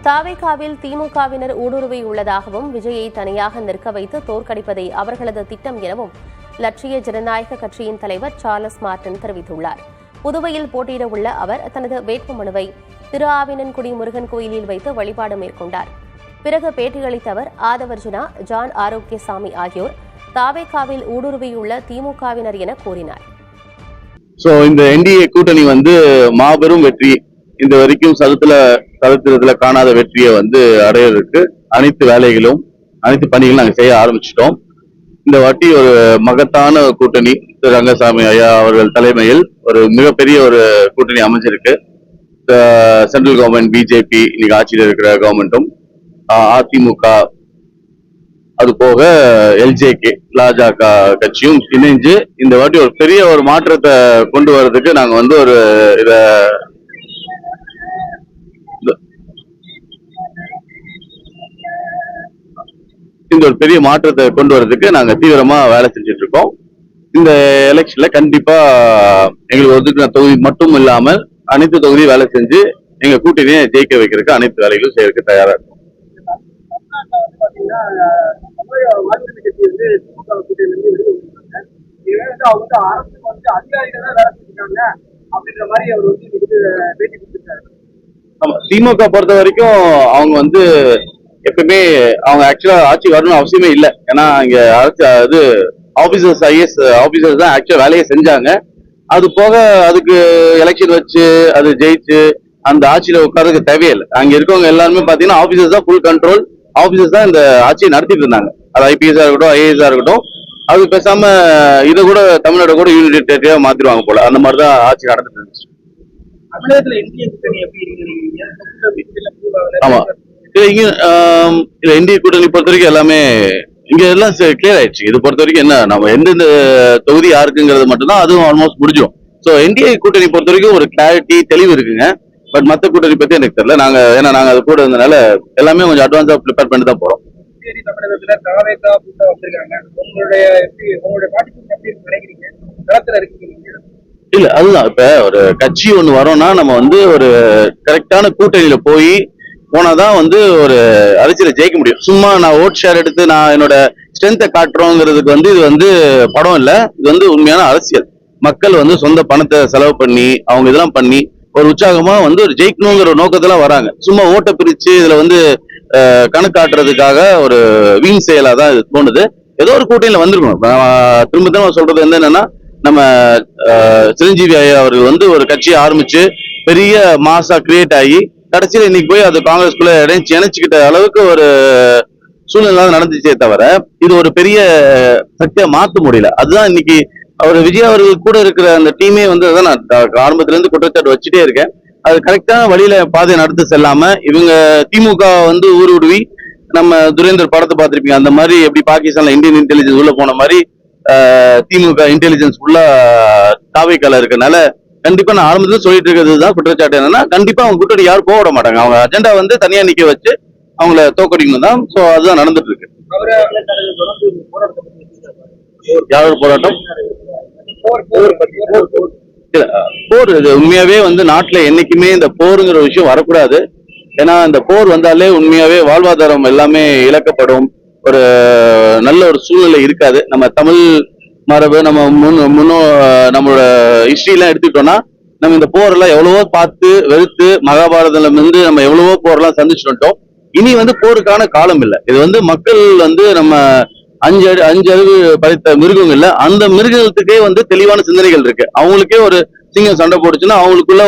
தாவேகாவில் திமுகவினர் ஊடுருவியுள்ளதாகவும் விஜயை தனியாக நிற்க வைத்து தோற்கடிப்பதே அவர்களது திட்டம் எனவும் லட்சிய ஜனநாயக கட்சியின் தலைவர் சார்லஸ் மார்டின் தெரிவித்துள்ளார். புதுவையில் போட்டியிடவுள்ள அவர் தனது வேட்புமனுவை திரு ஆவினன்குடி முருகன் கோயிலில் வைத்து வழிபாடு மேற்கொண்டார். பிறகு பேட்டியளித்த அவர் ஆதவர்ஜுனா, ஜான் ஆரோக்கியசாமி ஆகியோர் தாவேகாவில் ஊடுருவியுள்ள திமுகவினர் என கூறினார். இந்த என்டிஏ கூட்டணி மாபெரும் வெற்றி, இந்த வரைக்கும் சரித்திரத்துல காணாத வெற்றியை அடையிறதுக்கு அனைத்து வேலைகளும் அனைத்து பணிகளும் நாங்கள் செய்ய ஆரம்பிச்சிட்டோம். இந்த வாட்டி ஒரு மகத்தான கூட்டணி திரு ரங்கசாமி ஐயா அவர்கள் தலைமையில் ஒரு மிகப்பெரிய ஒரு கூட்டணி அமைஞ்சிருக்கு. சென்ட்ரல் கவர்மெண்ட், பிஜேபி இன்னைக்கு ஆட்சியில் இருக்கிற கவர்மெண்ட்டும், அதிமுக, அது போக எல்ஜேகே பாஜக கட்சியும் இணைஞ்சு இந்த வாட்டி ஒரு பெரிய ஒரு மாற்றத்தை கொண்டு வர்றதுக்கு நாங்க ஒரு இந்த ஒரு பெரிய மாற்றத்தை கொண்டு வரதுக்கு நாங்க தீவிரமா வேலை செஞ்சுட்டு இருக்கோம். இந்த எலெக்ஷன்ல கண்டிப்பா எங்களுக்கு ஒதுக்கின தொகுதி மட்டும் இல்லாமல் அனைத்து தொகுதியும் வேலை செஞ்சு எங்க கூட்டணியை ஜெயிக்க வைக்கிறதுக்கு அனைத்து வேலைகளும் செய்யறதுக்கு தயாரா இருக்கும். திமுக பொறுத்த வரைக்கும் அவங்க எப்பவுமே அவங்க ஆக்சுவலா ஆட்சி வரணும் அவசியமே இல்லை. ஏன்னா இங்க ஆபீசர்ஸ், ஐஏஎஸ் ஆபீசர்ஸ் தான் ஆக்சுவலா வேலையை செஞ்சாங்க. அது போக அதுக்கு எலெக்ஷன் வச்சு அது ஜெயிச்சு அந்த ஆட்சியில உட்கார்றதுக்கு தேவையில்லை. அங்க இருக்கவங்க எல்லாருமே பாத்தீங்கன்னா ஆபீசர்ஸ் தான் ஃபுல் கண்ட்ரோல், ஆபீசர்ஸ் தான் இந்த ஆட்சியை நடத்திட்டு இருந்தாங்க. அது ஐபிஎஸ்ஆ இருக்கட்டும், ஐஏஎஸ்ஆ இருக்கட்டும். அது பேசாம இதை கூட தமிழ்நாடு கூட யூனிட் டெரிட்டரியா மாத்திடுவாங்க போல, அந்த மாதிரிதான் ஆட்சி நடந்துட்டு இருந்துச்சு. ஆமா, இந்திய கூட்டணி பொறுத்த வரைக்கும் எல்லாமே இங்க எல்லாம் கிளியர் ஆயிடுச்சு. இது பொறுத்த வரைக்கும் என்ன, நம்ம எந்தெந்த தொகுதி யாருக்குங்கிறது மட்டும்தான், அதுவும் ஆல்மோஸ்ட் முடிஞ்சிடும். சோ என்டிஏ கூட்டணி பொறுத்த வரைக்கும் ஒரு கிளாரிட்டி, தெளிவு இருக்குங்க. பட் மத்த கூட்டணி பத்தி எனக்கு தெரியல. நாங்க அது கூட இருந்தனால எல்லாமே கொஞ்சம் அட்வான்ஸா ப்ரிப்பேர் பண்ணி தான் போறோம். இல்ல, அதுதான் இப்ப ஒரு கட்சி ஒண்ணு வரோம்னா நம்ம ஒரு கரெக்டான கூட்டணியில போனாதான் ஒரு அரசியலை ஜெயிக்க முடியும். சும்மா நான் ஓட் ஷேர் எடுத்து நான் என்னோட ஸ்ட்ரென்த்தை காட்டுறோங்கிறதுக்கு இது படம் இல்ல. இது உண்மையான அரசியல். மக்கள் சொந்த பணத்தை செலவு பண்ணி அவங்க இதெல்லாம் பண்ணி ஒரு உற்சாகமா ஒரு ஜெயிக்கணுங்கிற ஒரு நோக்கத்துல வராங்க. சும்மா ஓட்டை பிரிச்சு இதுல கணக்காட்டுறதுக்காக ஒரு வீண் செயலா தான் இது தோணுது. ஏதோ ஒரு கூட்டணியில வந்திருக்கணும். திரும்ப திரும்ப சொல்றது என்னன்னா, நம்ம சிரஞ்சீவி ஐயா அவர்கள் ஒரு கட்சியை ஆரம்பிச்சு பெரிய மாசா கிரியேட் ஆகி கடைசியில இன்னைக்கு போய் அது காங்கிரஸ்குள்ள இணைச்சுக்கிட்ட அளவுக்கு ஒரு சூழ்நிலை நடந்துச்சே தவிர இது ஒரு பெரிய சக்தியா மாத்த முடியல. அதுதான் இன்னைக்கு அவர் விஜய் அவர்கள் கூட இருக்கிற அந்த டீமே அதான் நான் ஆரம்பத்துல இருந்து குற்றச்சாட்டு வச்சுட்டே இருக்கேன். அது கரெக்டான வழியில பாதையை நடத்து செல்லாம இவங்க திமுக ஊடுருவி, நம்ம துரேந்தர் படத்தை பார்த்திருப்பீங்க, அந்த மாதிரி எப்படி பாகிஸ்தான்ல இந்தியன் இன்டெலிஜென்ஸ் உள்ள போன மாதிரி திமுக இன்டெலிஜென்ஸ் உள்ள தாவேக்கால இருக்கனால கண்டிப்பா நான் ஆரம்பத்துல சொல்லிட்டு இருக்கிறதுதான் குற்றச்சாட்டு என்னன்னா, கண்டிப்பா அவங்க கூட்டணி யாரும் போக விட மாட்டாங்க. அவங்க அஜெண்டா தனியா நிக்க வச்சு அவங்கள தோக்கடிக்கணும் தான். சோ அதுதான் நடந்துட்டு இருக்கு. யாரோட போராட்டம்? போர் இது உண்மையாவே நாட்டுல என்னைக்குமே இந்த போருங்கிற விஷயம் வரக்கூடாது. ஏன்னா இந்த போர் வந்தாலே உண்மையாவே வாழ்வாதாரம் எல்லாமே இழக்கப்படும். ஒரு நல்ல ஒரு சூழ்நிலை இருக்காது. நம்ம தமிழ் மரபு, நம்ம நம்மளோட ஹிஸ்டரி எல்லாம் எடுத்துக்கிட்டோம்னா, நம்ம இந்த போரெல்லாம் எவ்வளவோ பார்த்து வெறுத்து மகாபாரதத்துல நம்ம எவ்வளவோ போரெல்லாம் சந்திச்சுட்டோம். இனி போருக்கான காலம் இல்லை. இது மக்கள் நம்ம அஞ்சு அறிவு படைத்த மிருகங்கள்ல அந்த மிருகத்துக்கே தெளிவான சிந்தனைகள் இருக்கு. அவங்களுக்கே ஒரு சிங்கம் சண்டை போடுச்சுன்னா அவங்களுக்குள்ள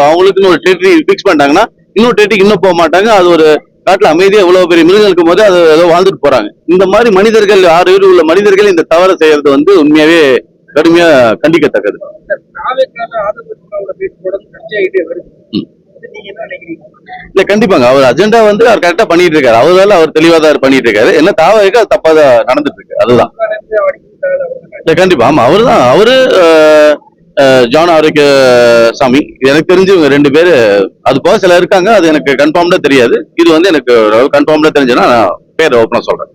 அவங்களுக்குன்னு ஒரு டெரிட்டரி பிக்ஸ் பண்ணிட்டாங்கன்னா இன்னொரு டெரிட்டரிக்கு இன்னும் போக மாட்டாங்க. அது ஒரு காட்டுல அமைதியா இவ்வளவு பெரிய மிருகம் இருக்கும் போது அது ஏதோ வாழ்ந்துட்டு போறாங்க. இந்த மாதிரி மனிதர்கள், 6 பேர் உள்ள மனிதர்கள் இந்த தவறை செய்யறது உண்மையாவே கடுமையா கண்டிக்கத்தக்கது. இல்ல, கண்டிப்பாங்க அவர் அஜெண்டா அவர் கரெக்டா பண்ணிட்டு இருக்காரு. அவரால் அவர் தெளிவா தான் பண்ணிட்டு இருக்காரு. என்ன தாவா இருக்கு, அது தப்பா தான் நடந்துட்டு இருக்கு. அதுதான். இல்ல, கண்டிப்பா. ஆமா, அவரு ஜான் ஆரோக்கியசாமி, எனக்கு தெரிஞ்சு இவங்க 2 பேரு. அது போக சில இருக்காங்க, அது எனக்கு கன்ஃபார்ம்டா தெரியாது. இது எனக்கு கன்ஃபார்ம்டா தெரிஞ்சுன்னா நான் பேரை ஓப்பனா சொல்றேன்.